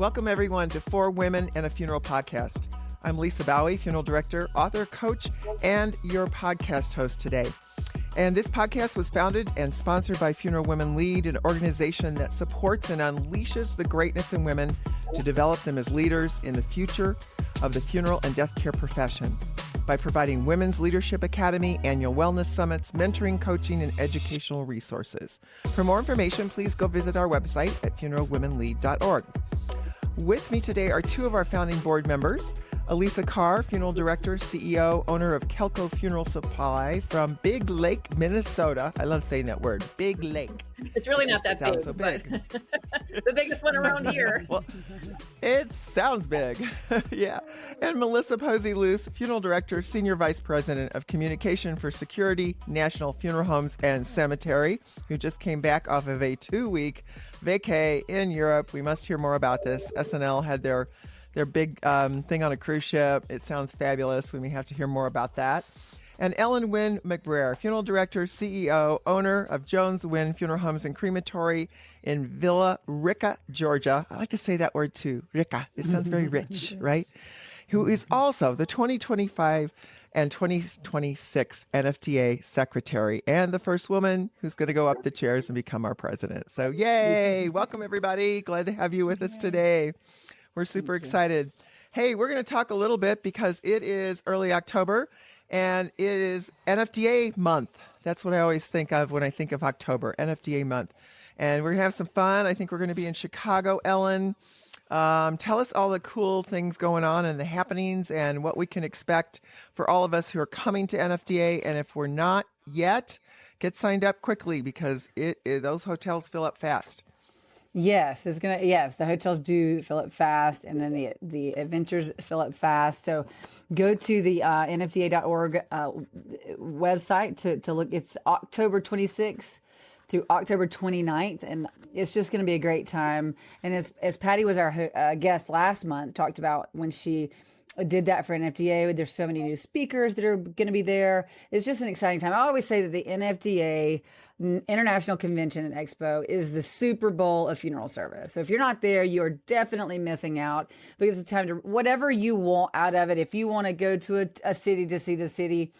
Welcome, everyone, to Four Women and a Funeral podcast. I'm Lisa Baue, funeral director, author, coach, and your podcast host today. And this podcast was founded and sponsored by Funeral Women Lead, an organization that supports and unleashes the greatness in women to develop them as leaders in the future of the funeral and death care profession by providing Women's Leadership Academy, annual wellness summits, mentoring, coaching, and educational resources. For more information, please go visit our website at funeralwomenlead.org. With me today are two of our founding board members, Alicia Carr, funeral director, CEO, owner of Kelco Funeral Supply from Big Lake, Minnesota. I love saying that word, Big Lake. It's really not that big. So big. The biggest one around here. Well, it sounds big. Yeah. And Melissa Posey Loose, funeral director, senior vice president of communication for Security, National Funeral Homes and Cemetery, who just came back off of a 2-week vacay in Europe. We must hear more about this. SNL had their big thing on a cruise ship. It sounds fabulous. We may have to hear more about that. And Ellen Wynn McBrayer, funeral director, CEO, owner of Jones Wynn Funeral Homes and Crematory in Villa Rica, Georgia. I like to say that word too, Rica. It sounds very rich, right? Who is also the 2025 and 2026 NFDA secretary and the first woman who's going to go up the chairs and become our president. So yay! Welcome, everybody. Glad to have you with us today. We're super excited. Hey, we're going to talk a little bit because it is early October and it is NFDA month. That's what I always think of when I think of October, NFDA month. And we're going to have some fun. I think we're going to be in Chicago. Ellen, tell us all the cool things going on and the happenings and what we can expect for all of us who are coming to NFDA. And if we're not yet, get signed up quickly because those hotels fill up fast. Yes, the hotels do fill up fast, and then the adventures fill up fast. So go to the NFDA.org website to look. It's October 26th through October 29th, and it's just going to be a great time. And as Patty was our guest last month, talked about when she did that for NFDA. There's so many new speakers that are going to be there. It's just an exciting time. I always say that the NFDA International Convention and Expo is the Super Bowl of funeral service. So if you're not there, you're definitely missing out because it's time to, whatever you want out of it. If you want to go to a city to see the city,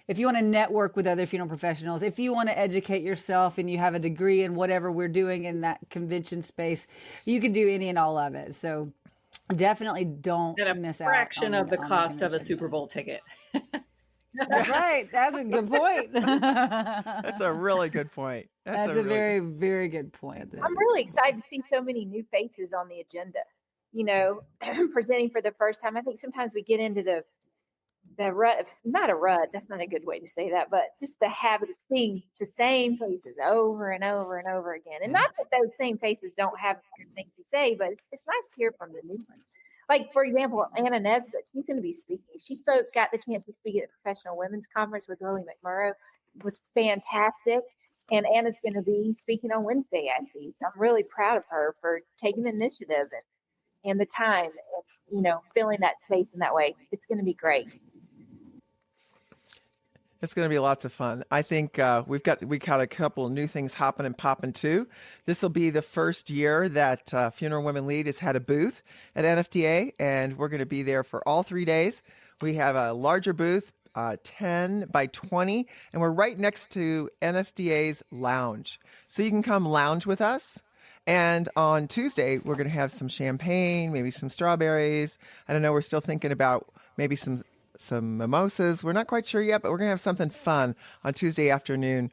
if you want to network with other funeral professionals, if you want to educate yourself and you have a degree in whatever we're doing in that convention space, you can do any and all of it. So definitely don't miss out. A fraction of the cost of a Super Bowl ticket. That's right. That's a good point. That's a really good point. That's a very, very good point. I'm really excited to see so many new faces on the agenda, presenting for the first time. I think sometimes we get into the rut of, not a rut, that's not a good way to say that, but just the habit of seeing the same faces over and over and over again. And not that those same faces don't have good things to say, but it's nice to hear from the new ones. Like, for example, Anna Nesbitt, she's going to be speaking. She got the chance to speak at the Professional Women's Conference with Lily McMurrow. It was fantastic. And Anna's going to be speaking on Wednesday, I see. So I'm really proud of her for taking the initiative and the time, filling that space in that way. It's going to be great. It's going to be lots of fun. I think we got a couple of new things hopping and popping too. This will be the first year that Funeral Women Lead has had a booth at NFDA, and we're going to be there for all 3 days. We have a larger booth, 10 by 20, and we're right next to NFDA's lounge. So you can come lounge with us. And on Tuesday, we're going to have some champagne, maybe some strawberries. I don't know. We're still thinking about maybe some mimosas. We're not quite sure yet, but we're going to have something fun on Tuesday afternoon.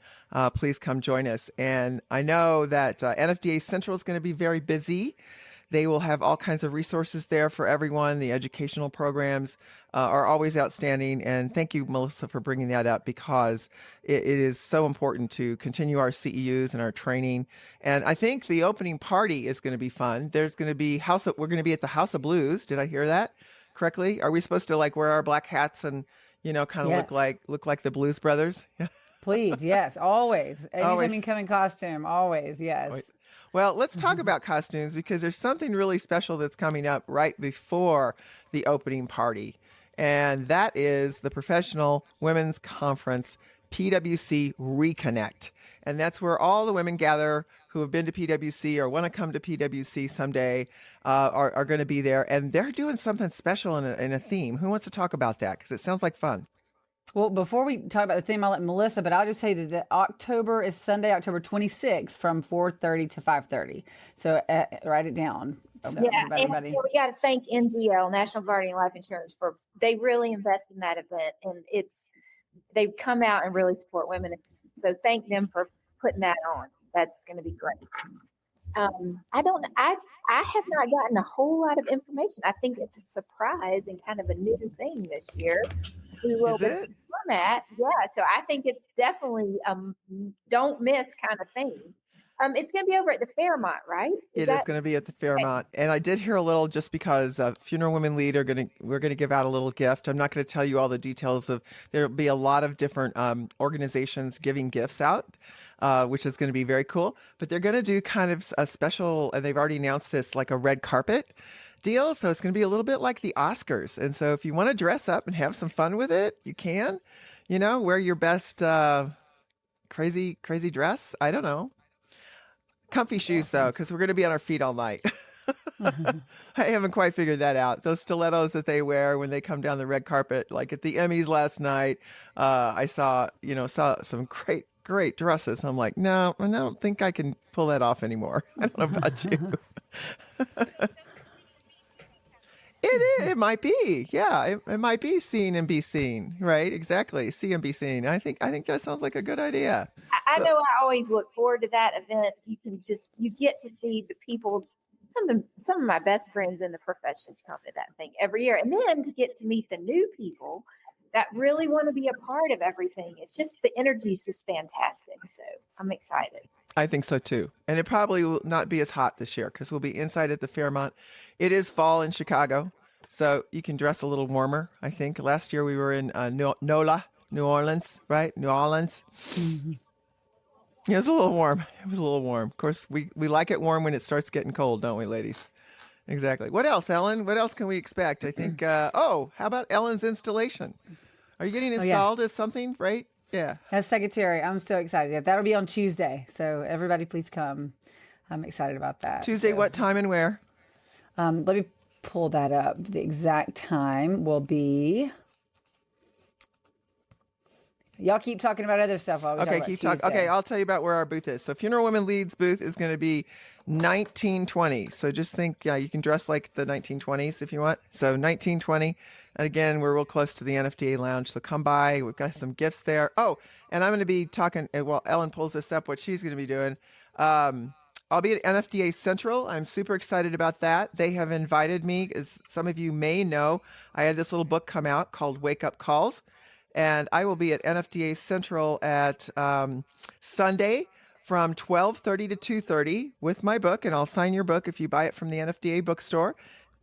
Please come join us. And I know that NFDA Central is going to be very busy. They will have all kinds of resources there for everyone. The educational programs are always outstanding. And thank you, Melissa, for bringing that up because it is so important to continue our CEUs and our training. And I think the opening party is going to be fun. There's going to be we're going to be at the House of Blues. Did I hear that correctly? Are we supposed to wear our black hats and kind of yes. look like the Blues Brothers? Please, yes, always. Anytime you come in costume, always, yes. Well, let's talk about costumes because there's something really special that's coming up right before the opening party, and that is the Professional Women's Conference PWC Reconnect. And that's where all the women gather who have been to PWC or want to come to PWC someday are going to be there. And they're doing something special in a theme. Who wants to talk about that? Because it sounds like fun. Well, before we talk about the theme, I'll let Melissa, but I'll just say that October is Sunday, October 26th from 4:30 to 5:30. So write it down. So everybody. And we got to thank NGL, National Guardian Life Insurance, they really invest in that event, and they come out and really support women. So thank them for putting that on. That's going to be great. I have not gotten a whole lot of information. I think it's a surprise and kind of a new thing this year. Is it? Format. Yeah. So I think it's definitely don't miss kind of thing. It's going to be over at the Fairmont, right? It is going to be at the Fairmont. And I did hear a little just because Funeral Women Lead we're going to give out a little gift. I'm not going to tell you all the details there'll be a lot of different organizations giving gifts out, which is going to be very cool. But they're going to do kind of a special, and they've already announced this, like a red carpet deal. So it's going to be a little bit like the Oscars. And so if you want to dress up and have some fun with it, you can, wear your best crazy dress. I don't know. Comfy shoes, though, because we're going to be on our feet all night. I haven't quite figured that out. Those stilettos that they wear when they come down the red carpet, like at the Emmys last night, I saw some great dresses. I'm like, no, I don't think I can pull that off anymore. I don't know about you. It might be. Yeah, it might be seen and be seen, right? Exactly. See and be seen. I think that sounds like a good idea. I know I always look forward to that event. You get to see the people, some of my best friends in the profession come to that thing every year. And then to get to meet the new people that really want to be a part of everything. It's just, the energy is just fantastic. So I'm excited. I think so too. And it probably will not be as hot this year because we'll be inside at the Fairmont. It is fall in Chicago, so you can dress a little warmer, I think. Last year we were in NOLA, New Orleans, right? New Orleans. Mm-hmm. Yeah, it was a little warm. Of course, we like it warm when it starts getting cold, don't we, ladies? Exactly. What else, Ellen? What else can we expect? I think, how about Ellen's installation? Are you getting installed as something, right? Yeah. As secretary, I'm so excited. Yeah, that'll be on Tuesday. So everybody please come. I'm excited about that. Tuesday, what time and where? Let me pull that up. The exact time will be... Y'all keep talking about other stuff while we talk about Tuesday. Okay, I'll tell you about where our booth is. So Funeral Women Leads booth is going to be 1920. So just think, you can dress like the 1920s if you want. So 1920. And again, we're real close to the NFDA lounge. So come by. We've got some gifts there. Oh, and I'm going to be talking, while Ellen pulls this up, what she's going to be doing. I'll be at NFDA Central. I'm super excited about that. They have invited me, as some of you may know, I had this little book come out called Wake Up Calls. And I will be at NFDA Central at Sunday from 12:30 to 2:30 with my book. And I'll sign your book if you buy it from the NFDA bookstore.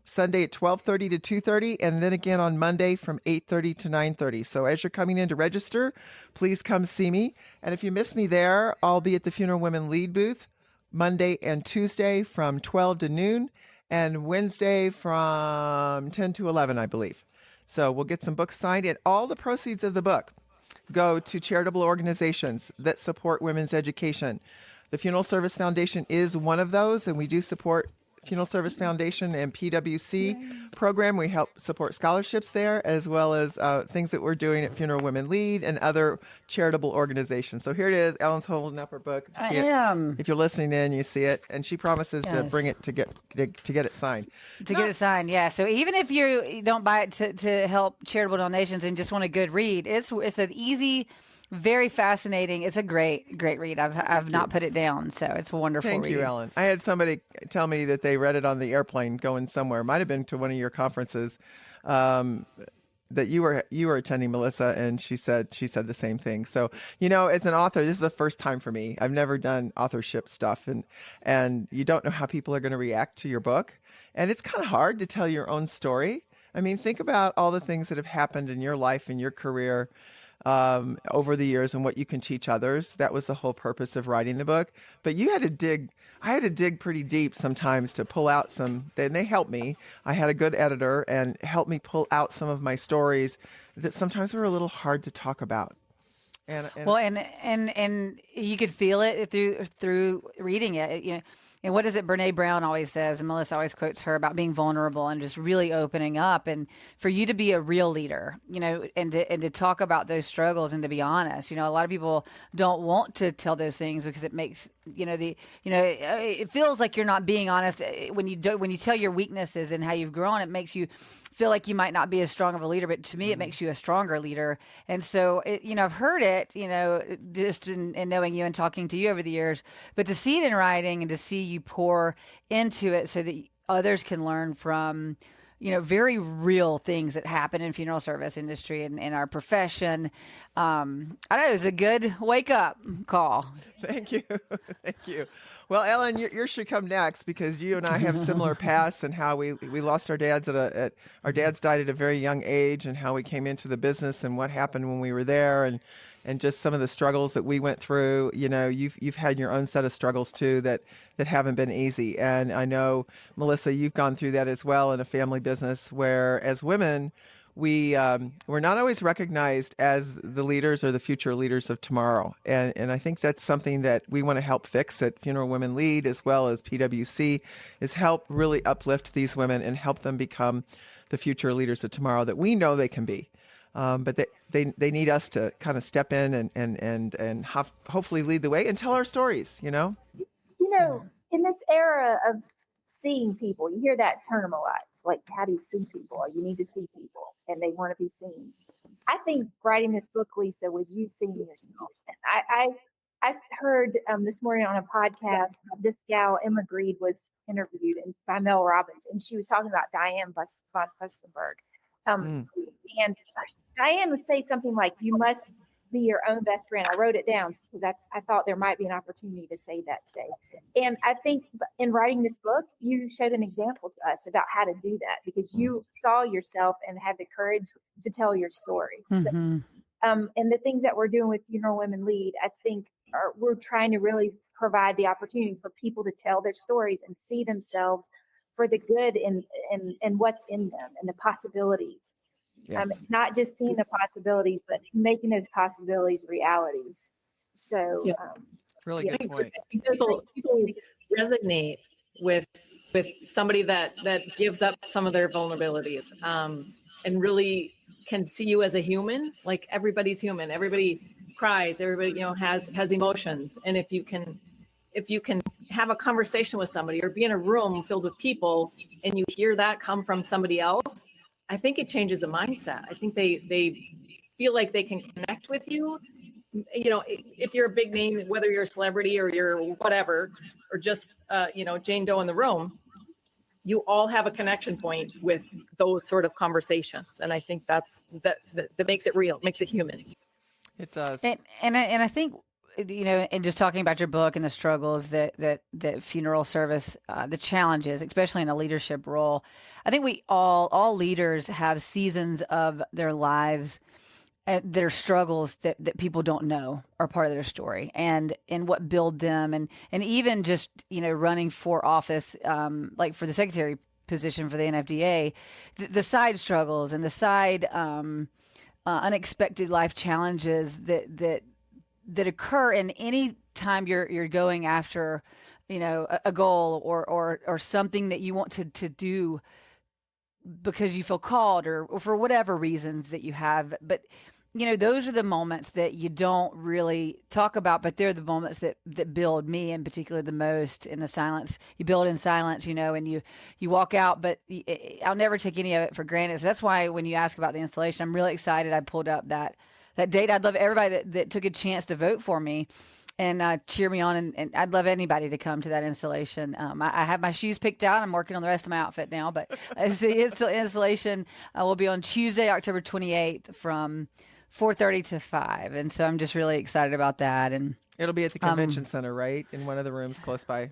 Sunday at 12:30 to 2:30. And then again on Monday from 8:30 to 9:30. So as you're coming in to register, please come see me. And if you miss me there, I'll be at the Funeral Women Lead booth Monday and Tuesday from 12 to noon. And Wednesday from 10 to 11, I believe. So we'll get some books signed, and all the proceeds of the book go to charitable organizations that support women's education. The Funeral Service Foundation is one of those, and we do support Funeral Service Foundation and PWC program. We help support scholarships there, as well as things that we're doing at Funeral Women Lead and other charitable organizations. So here it is. Ellen's holding up her book. I am. If you're listening in, you see it, and she promises to bring it to get it signed. To get it signed, yeah. So even if you don't buy it to help charitable donations and just want a good read, it's an easy, very fascinating. It's a great read. I've not put it down, so it's a wonderful read. Thank you, Ellen. I had somebody tell me that they read it on the airplane going somewhere. Might have been to one of your conferences that you were attending, Melissa, and she said the same thing. So, as an author, this is the first time for me. I've never done authorship stuff, and you don't know how people are going to react to your book, and it's kind of hard to tell your own story. I mean, think about all the things that have happened in your life and your career over the years and what you can teach others. That was the whole purpose of writing the book. But I had to dig pretty deep sometimes to pull out and they helped me. I had a good editor and helped me pull out some of my stories that sometimes were a little hard to talk about. And Well, and you could feel it through reading it. And what is it Brene Brown always says, and Melissa always quotes her about being vulnerable and just really opening up, and for you to be a real leader, and to talk about those struggles and to be honest. A lot of people don't want to tell those things because it makes it feels like you're not being honest when you tell your weaknesses and how you've grown. It makes you feel like you might not be as strong of a leader, but to me, it makes you a stronger leader. And so, I've heard it, just in knowing you and talking to you over the years, but to see it in writing and to see you pour into it so that others can learn from, very real things that happen in funeral service industry and in our profession. I know it was a good wake up call. Thank you. Thank you. Well, Ellen, yours should come next because you and I have similar paths and how we lost our dads our dads died at a very young age, and how we came into the business and what happened when we were there, and just some of the struggles that we went through. You've had your own set of struggles too that haven't been easy. And I know, Melissa, you've gone through that as well in a family business where as women, we're not always recognized as the leaders or the future leaders of tomorrow. And I think that's something that we want to help fix at Funeral Women Lead, as well as PwC, is help really uplift these women and help them become the future leaders of tomorrow that we know they can be. But they need us to kind of step in and hopefully lead the way and tell our stories, In this era of seeing people, you hear that term a lot. It's like, how do you see people? You need to see people, and they want to be seen. I think writing this book, Lisa, was you seeing yourself. And I heard this morning on a podcast, this gal, Emma Greed, was interviewed by Mel Robbins, and she was talking about Diane von Furstenberg. And Diane would say something like, you must be your own best friend. I wrote it down because I thought there might be an opportunity to say that today. And I think in writing this book, you showed an example to us about how to do that because you saw yourself and had the courage to tell your story. Mm-hmm. So, and the things that we're doing with Funeral Women Lead, I think we're trying to really provide the opportunity for people to tell their stories and see themselves for the good and what's in them and the possibilities. Yes. Not just seeing the possibilities, but making those possibilities realities. So, Really good point. People resonate with somebody that gives up some of their vulnerabilities, and really can see you as a human. Like everybody's human. Everybody cries. Everybody, has emotions. And if you can have a conversation with somebody or be in a room filled with people and you hear that come from somebody else, I think it changes the mindset. I think they feel like they can connect with you. If you're a big name, whether you're a celebrity or you're whatever, or just, Jane Doe in the room, you all have a connection point with those sort of conversations. And I think that makes it real, makes it human. It does. And I think, and just talking about your book and the struggles that funeral service, the challenges, especially in a leadership role, I think we all leaders have seasons of their lives, their struggles that people don't know are part of their story and what build them. And even just, running for office, like for the secretary position for the NFDA, the side struggles and the side unexpected life challenges that occur in any time you're going after, a goal or something that you want to do because you feel called or for whatever reasons that you have. But, those are the moments that you don't really talk about, but they're the moments that build me in particular the most in the silence. You build in silence, and you walk out, but I'll never take any of it for granted. So that's why when you ask about the installation, I'm really excited. I pulled up that date. I'd love everybody that took a chance to vote for me and cheer me on. And I'd love anybody to come to that installation. I have my shoes picked out. I'm working on the rest of my outfit now, but the installation will be on Tuesday, October 28th from 4:30 to 5. And so I'm just really excited about that. And it'll be at the convention center, right? In one of the rooms close by.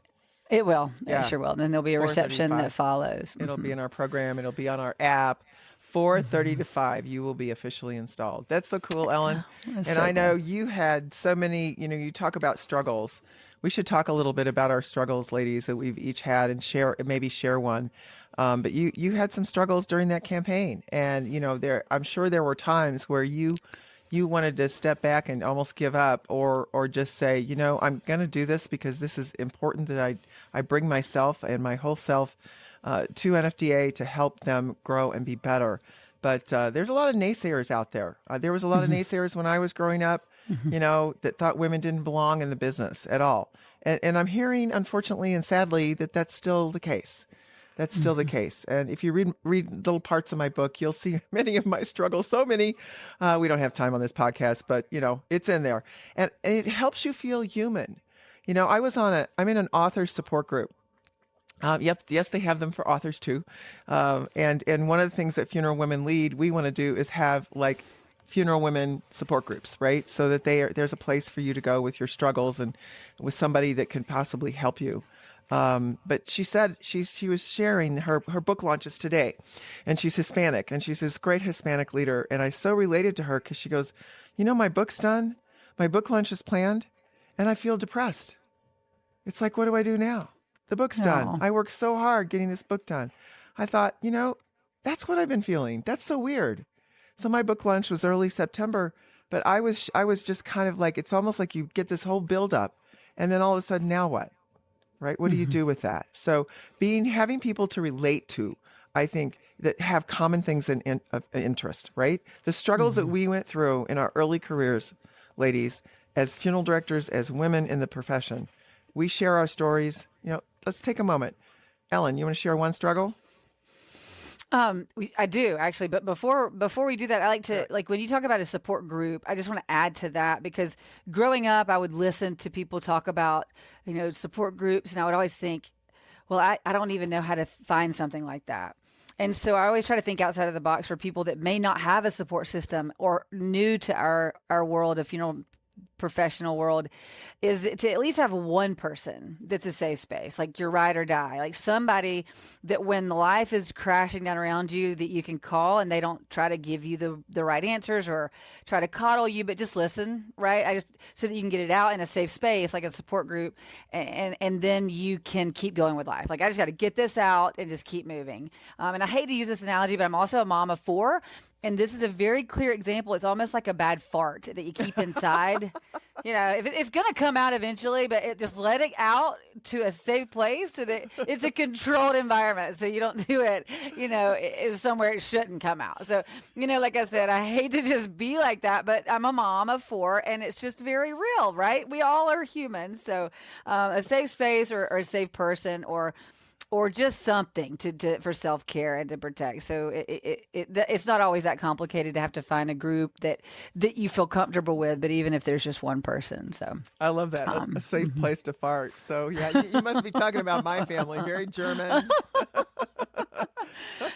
It will. Yeah. It sure will. And then there'll be a reception that follows. It'll be in our program. It'll be on our app. 4:30 to 5, you will be officially installed. That's so cool, Ellen. And so I know cool. you had so many, you talk about struggles. We should talk a little bit about our struggles, ladies, that we've each had and maybe share one. But you had some struggles during that campaign. And, I'm sure there were times where you you wanted to step back and almost give up, or just say, I'm going to do this because this is important that I bring myself and my whole self to NFDA to help them grow and be better. But there's a lot of naysayers out there. There was a lot of naysayers when I was growing up, that thought women didn't belong in the business at all. And I'm hearing, unfortunately and sadly, that that's still the case. That's still the case. And if you read little parts of my book, you'll see many of my struggles. So many. We don't have time on this podcast, but, it's in there. And it helps you feel human. I'm in an author support group. Yes, they have them for authors too. And one of the things that Funeral Women Lead, we want to do is have like funeral women support groups, right? So that there's a place for you to go with your struggles and with somebody that can possibly help you. But she said she was sharing her book launches today, and she's Hispanic, and she's this great Hispanic leader. And I so related to her because she goes, my book's done, my book launch is planned, and I feel depressed. It's like, what do I do now? The book's done. I worked so hard getting this book done. I thought, that's what I've been feeling. That's so weird. So my book launch was early September, but I was just kind of like, it's almost like you get this whole buildup, and then all of a sudden, now what? Right? What do you do with that? So having people to relate to, I think, that have common things of interest, right? The struggles that we went through in our early careers, ladies, as funeral directors, as women in the profession, we share our stories. Let's take a moment. Ellen, you want to share one struggle? I do actually, but before we do that, I like to, when you talk about a support group, I just want to add to that, because growing up, I would listen to people talk about, support groups, and I would always think, well, I don't even know how to find something like that. And so I always try to think outside of the box for people that may not have a support system or new to our world of funeral professional world, is to at least have one person that's a safe space, like your ride or die, like somebody that when the life is crashing down around you, that you can call and they don't try to give you the right answers or try to coddle you, but just listen, right? So that you can get it out in a safe space, like a support group, and then you can keep going with life. Like, I just got to get this out and just keep moving. And I hate to use this analogy, but I'm also a mom of 4. And this is a very clear example. It's almost like a bad fart that you keep inside. If it's going to come out eventually, but just let it out to a safe place so that it's a controlled environment. So you don't do it, somewhere it shouldn't come out. So, like I said, I hate to just be like that, but I'm a mom of 4, and it's just very real, right? We all are humans. So a safe space or a safe person or just something for self-care and to protect. So it's not always that complicated to have to find a group that you feel comfortable with, but even if there's just one person. So I love that, a safe place to fart. So yeah, you must be talking about my family, very German.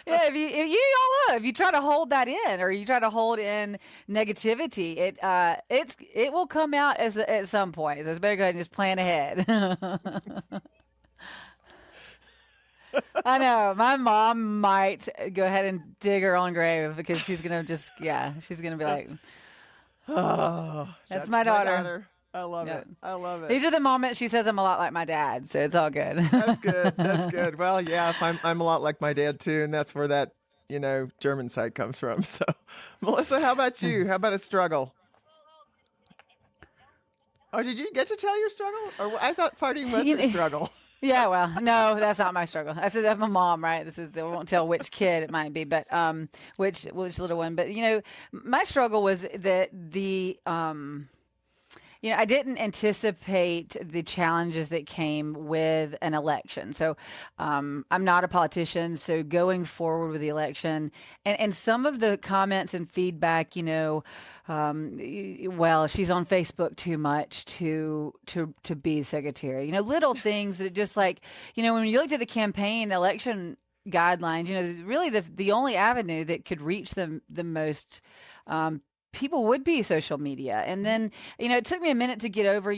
Yeah, if you try to hold that in, or you try to hold in negativity, it will come out at some point. So it's better go ahead and just plan ahead. I know my mom might go ahead and dig her own grave, because she's gonna she's gonna be like, oh, that's my daughter. I love it. I love it. These are the moments she says I'm a lot like my dad, so it's all good. That's good. That's good. Well, yeah, if I'm a lot like my dad too, and that's where that German side comes from. So, Melissa, how about you? How about a struggle? Oh, did you get to tell your struggle? Or I thought farting was your struggle. Yeah, well, no, that's not my struggle. I said I'm a mom, right? I won't tell which kid it might be, but which little one. But my struggle was that I didn't anticipate the challenges that came with an election. So I'm not a politician. So going forward with the election and some of the comments and feedback, well, she's on Facebook too much to be secretary. Little things that just like, when you looked at the campaign election guidelines, really the only avenue that could reach the most people would be social media. And then, it took me a minute to get over,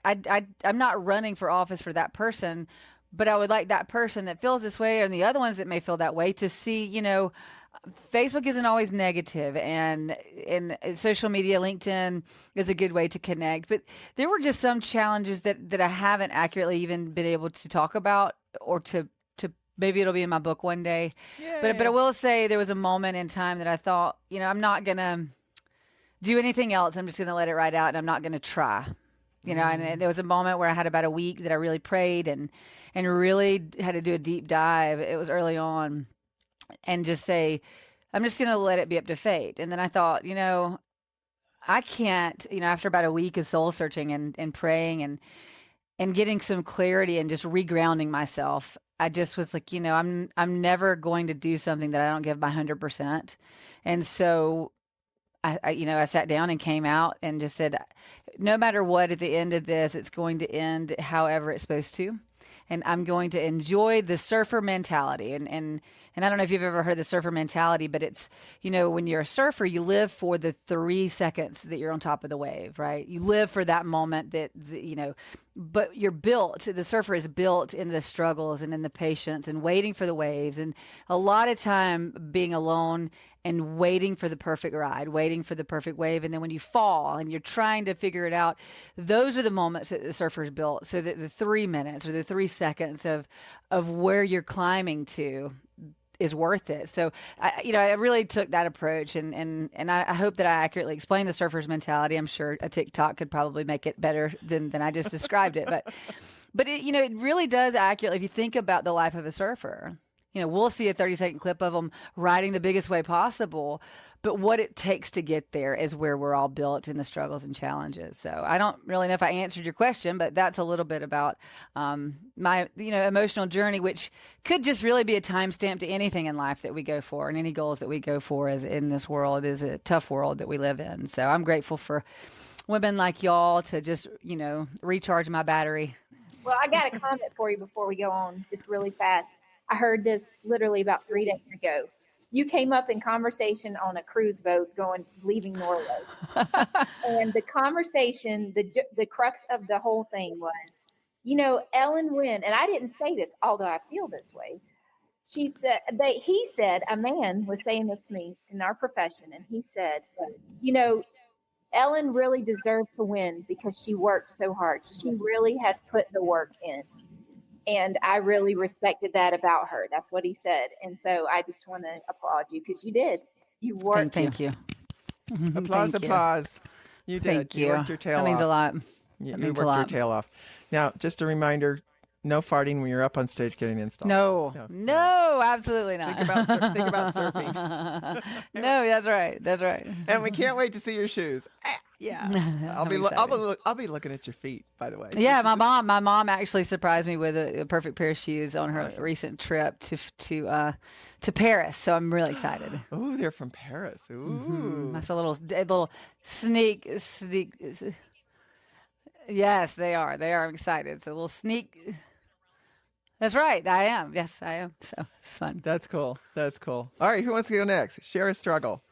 I'm not running for office for that person, but I would like that person that feels this way and the other ones that may feel that way to see, Facebook isn't always negative, and social media, LinkedIn is a good way to connect. But there were just some challenges that I haven't accurately even been able to talk about, or to maybe it'll be in my book one day. But I will say there was a moment in time that I thought, I'm not going to do anything else. I'm just going to let it ride out, and I'm not going to try. And there was a moment where I had about a week that I really prayed and really had to do a deep dive. It was early on, and just say, I'm just going to let it be up to fate. And then I thought, I can't, after about a week of soul searching and praying and getting some clarity and just regrounding myself, I just was like, I'm never going to do something that I don't give my 100%. And so I sat down and came out and just said, no matter what, at the end of this, it's going to end however it's supposed to. And I'm going to enjoy the surfer mentality. And I don't know if you've ever heard the surfer mentality, but it's, when you're a surfer, you live for the 3 seconds that you're on top of the wave, right? You live for that moment but the surfer is built in the struggles and in the patience and waiting for the waves. And a lot of time being alone and waiting for the perfect ride, waiting for the perfect wave. And then when you fall and you're trying to figure it out, those are the moments that the surfer's built. So that the 3 minutes or the 3 seconds of where you're climbing to is worth it. So I really took that approach, and I hope that I accurately explained the surfer's mentality. I'm sure a TikTok could probably make it better than I just described it, but it really does accurately. If you think about the life of a surfer, we'll see a 30-second clip of them riding the biggest wave possible, but what it takes to get there is where we're all built in the struggles and challenges. So I don't really know if I answered your question, but that's a little bit about my emotional journey, which could just really be a timestamp to anything in life that we go for, and any goals that we go for as in this world is a tough world that we live in. So I'm grateful for women like y'all to just, recharge my battery. Well, I got a comment for you before we go on, just really fast. I heard this literally about 3 days ago. You came up in conversation on a cruise boat leaving Norway. And the conversation, the crux of the whole thing was, Ellen Wynn, and I didn't say this, although I feel this way. He said, a man was saying this to me in our profession, and he said, Ellen really deserved to win because she worked so hard. She really has put the work in. And I really respected that about her. That's what he said. And so I just want to applaud you because you did. You worked. Thank you. Applause. You did. Thank you. You worked your tail off. That means a lot. You That means worked a lot. your tail off. Now, just a reminder, no farting when you're up on stage getting installed. No, absolutely not. Think about surfing. No, that's right. That's right. And we can't wait to see your shoes. Yeah. I'll be looking at your feet, by the way. Yeah, my mom actually surprised me with a perfect pair of shoes on her recent trip to Paris. So I'm really excited. Oh, they're from Paris. Ooh. Mm-hmm. That's a little sneak. Yes, they are. I'm excited. So a little sneak. That's right. I am. Yes, I am. So it's fun. That's cool. All right, who wants to go next? Share a struggle.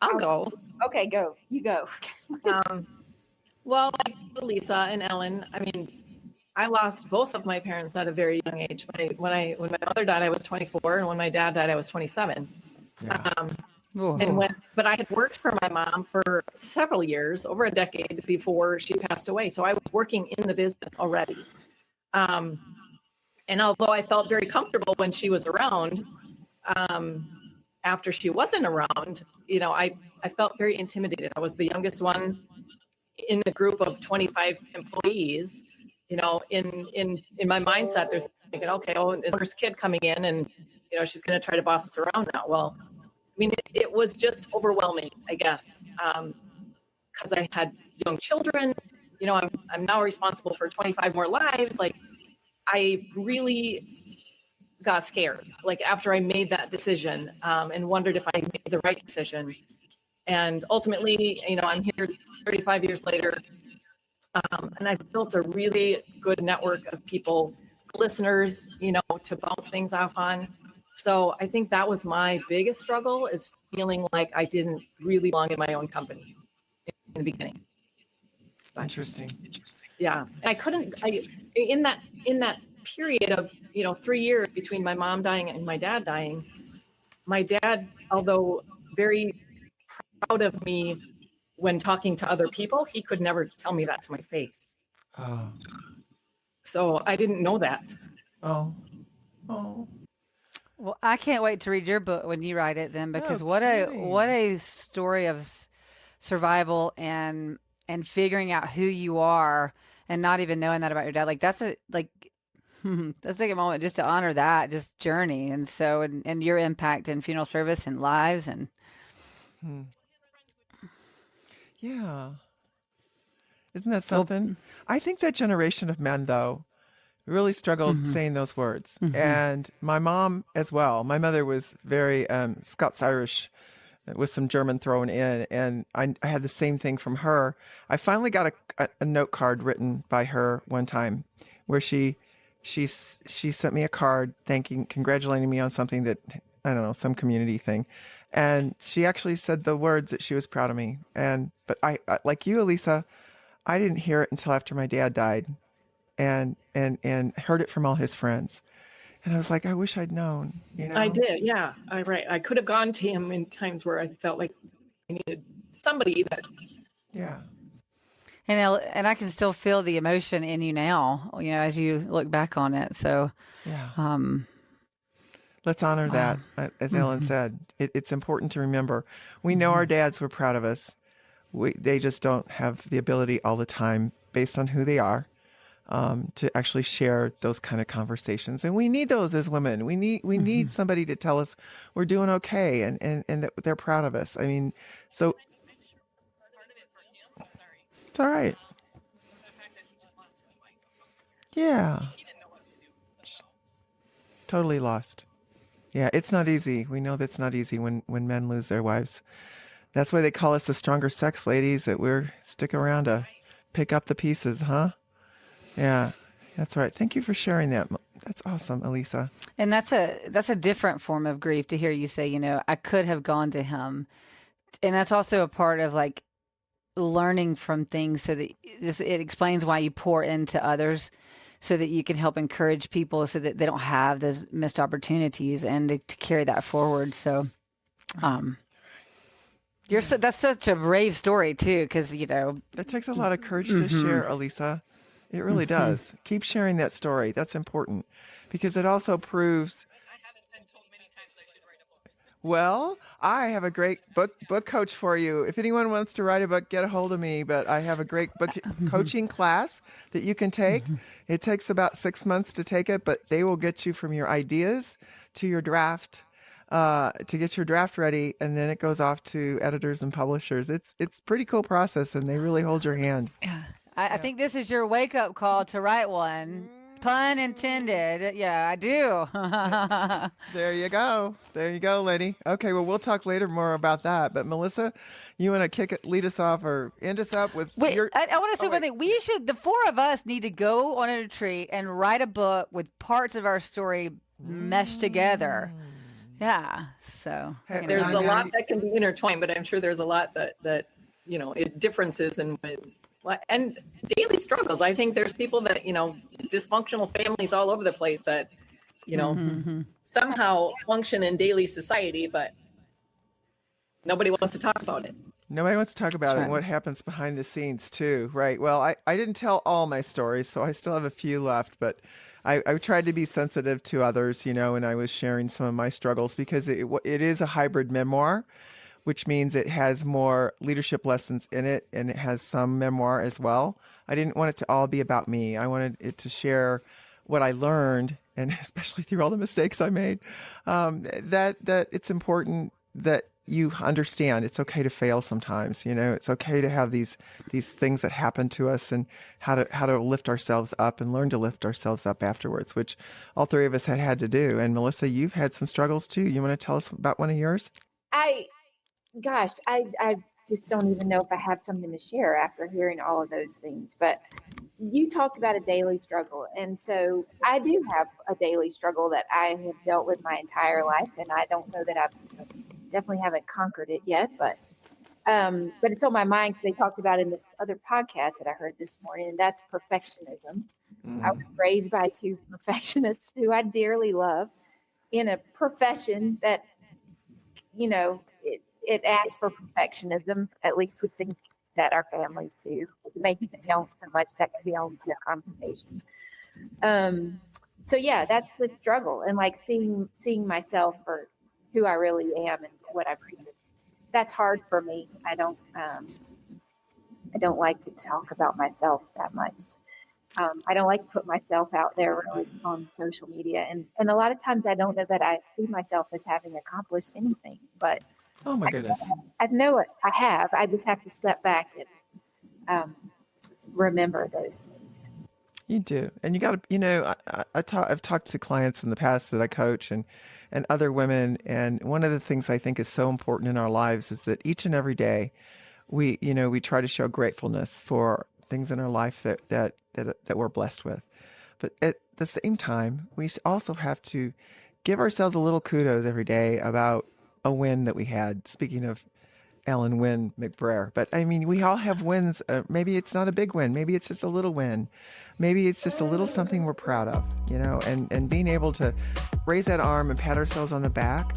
I'll go. Okay, go. You go. Well, like Lisa and Ellen, I lost both of my parents at a very young age. When my mother died, I was 24, and when my dad died, I was 27. Yeah. But I had worked for my mom for several years, over a decade before she passed away. So I was working in the business already. And although I felt very comfortable when she was around, after she wasn't around, I felt very intimidated. I was the youngest one in a group of 25 employees. In my mindset, they're thinking, okay, is the first kid coming in, and she's going to try to boss us around now. Well, it was just overwhelming, I guess, because I had young children. I'm now responsible for 25 more lives. Like, I really got scared, like after I made that decision, and wondered if I made the right decision. And ultimately, I'm here 35 years later, and I've built a really good network of people, listeners, to bounce things off on. So I think that was my biggest struggle, is feeling like I didn't really belong in my own company in the beginning. Interesting. Yeah, in that period of 3 years between my mom dying and my dad dying, my dad, although very proud of me when talking to other people, he could never tell me that to my face. So I didn't know that. Oh. Well, I can't wait to read your book when you write it then, because what a story of survival and figuring out who you are and not even knowing that about your dad. Like that's let's take a moment just to honor that just journey. And so, and your impact in funeral service and lives and. Yeah. Isn't that something? I think that generation of men, though, really struggled saying those words. And my mom as well. My mother was very Scots-Irish with some German thrown in. And I had the same thing from her. I finally got a note card written by her one time where she sent me a card congratulating me on something that, I don't know, some community thing. And she actually said the words that she was proud of me. But I like you, Elisa, I didn't hear it until after my dad died and heard it from all his friends. And I was like, I wish I'd known, you know? I did. Yeah. I could have gone to him in times where I felt like I needed somebody that. Yeah. And I can still feel the emotion in you now, as you look back on it. So, yeah. Let's honor that. As Ellen said, it's important to remember. We know our dads were proud of us. They just don't have the ability all the time, based on who they are, to actually share those kind of conversations. And we need those as women. We need somebody to tell us we're doing okay and that they're proud of us. I mean, so it's all right. Yeah. Totally lost. Yeah, it's not easy. We know that's not easy when men lose their wives. That's why they call us the stronger sex ladies, that we're stick around to pick up the pieces, huh? Yeah, that's right. Thank you for sharing that. That's awesome, Elisa. And that's a different form of grief to hear you say, I could have gone to him. And that's also a part of like learning from things so that it explains why you pour into others so that you can help encourage people so that they don't have those missed opportunities and to carry that forward. So, that's such a brave story too, because that takes a lot of courage to share, Elisa. It really does. Keep sharing that story. That's important because it also proves. I haven't been told many times I should write a book. Well, I have a great book coach for you. If anyone wants to write a book, get a hold of me. But I have a great book coaching class that you can take. It takes about 6 months to take it, but they will get you from your ideas to your draft, to get your draft ready, and then it goes off to editors and publishers. It's a pretty cool process, and they really hold your hand. Yeah. I think this is your wake-up call to write one. Pun intended. Yeah, I do. There you go. There you go, lady. Okay, well, we'll talk later more about that. But Melissa, you want to lead us off or end us up with your... I want to say one thing. The four of us need to go on a retreat and write a book with parts of our story meshed together. Yeah, so... There's a lot that can be intertwined, but I'm sure there's a lot that differences and daily struggles. I think there's people that, dysfunctional families all over the place that, somehow function in daily society, but nobody wants to talk about it. Nobody wants to talk about it and what happens behind the scenes too, right? Well, I didn't tell all my stories, so I still have a few left, but I tried to be sensitive to others, and I was sharing some of my struggles because it is a hybrid memoir, which means it has more leadership lessons in it, and it has some memoir as well. I didn't want it to all be about me. I wanted it to share what I learned, and especially through all the mistakes I made, that it's important that you understand it's okay to fail sometimes. It's okay to have these things that happen to us, and how to lift ourselves up and learn to lift ourselves up afterwards, which all three of us had to do. And Melissa, you've had some struggles too. You want to tell us about one of yours? I just don't even know if I have something to share after hearing all of those things. But you talked about a daily struggle. And so I do have a daily struggle that I have dealt with my entire life. And I don't know that definitely haven't conquered it yet, but it's on my mind because they talked about in this other podcast that I heard this morning, and that's perfectionism. I was raised by two perfectionists who I dearly love in a profession that, it asks for perfectionism, at least we think that our families do. Maybe they don't so much. That could be on the conversation. so yeah, that's the struggle, and like seeing myself for who I really am and what I bring. That's hard for me. I don't like to talk about myself that much. I don't like to put myself out there really on social media. And a lot of times I don't know that I see myself as having accomplished anything, but Oh my goodness. I know it. I have. I just have to step back and remember those things. You do. And you got to, I've talked to clients in the past that I coach and other women. And one of the things I think is so important in our lives is that each and every day we try to show gratefulness for things in our life that we're blessed with. But at the same time, we also have to give ourselves a little kudos every day about a win that we had. Speaking of Ellen Wynn McBrayer. But I mean, we all have wins. Maybe it's not a big win. Maybe it's just a little win. Maybe it's just a little something we're proud of, and being able to raise that arm and pat ourselves on the back.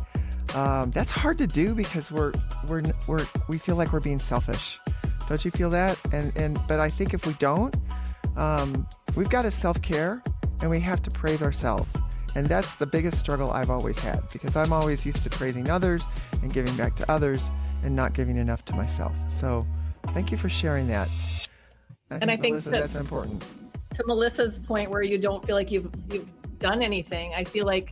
That's hard to do because we feel like we're being selfish. Don't you feel that? But I think if we don't, we've got to self-care and we have to praise ourselves. And that's the biggest struggle I've always had, because I'm always used to praising others and giving back to others and not giving enough to myself. So thank you for sharing that. I think Melissa, that's important. To Melissa's point, where you don't feel like you've done anything, I feel like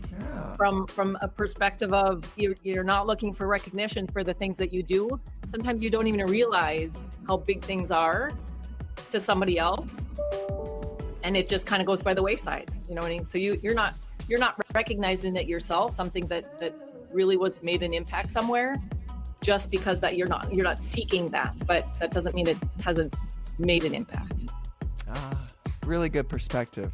from a perspective of you're not looking for recognition for the things that you do. Sometimes you don't even realize how big things are to somebody else, and it just kind of goes by the wayside. You know what I mean? So you're not recognizing it yourself, something that really was made an impact somewhere, just because that you're not seeking that, but that doesn't mean it hasn't made an impact. Really good perspective.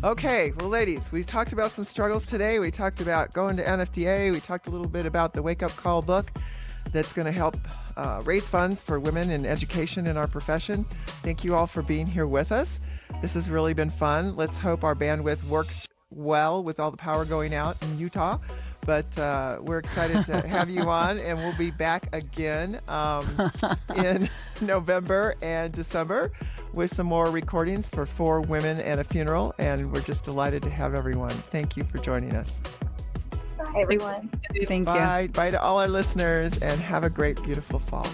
Okay, well, ladies, we talked about some struggles today. We talked about going to NFDA. We talked a little bit about the Wake Up Call book that's going to help raise funds for women in education in our profession. Thank you all for being here with us. This has really been fun. Let's hope our bandwidth works well with all the power going out in Utah. But we're excited to have you on, and we'll be back again in November and December with some more recordings for 4 Women and a Funeral. And we're just delighted to have everyone. Thank you for joining us. Bye, everyone. Thank you. Bye. Bye to all our listeners, and have a great, beautiful fall.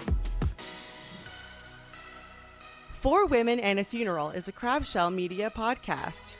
4 Women and a Funeral is a Crabshell Media podcast.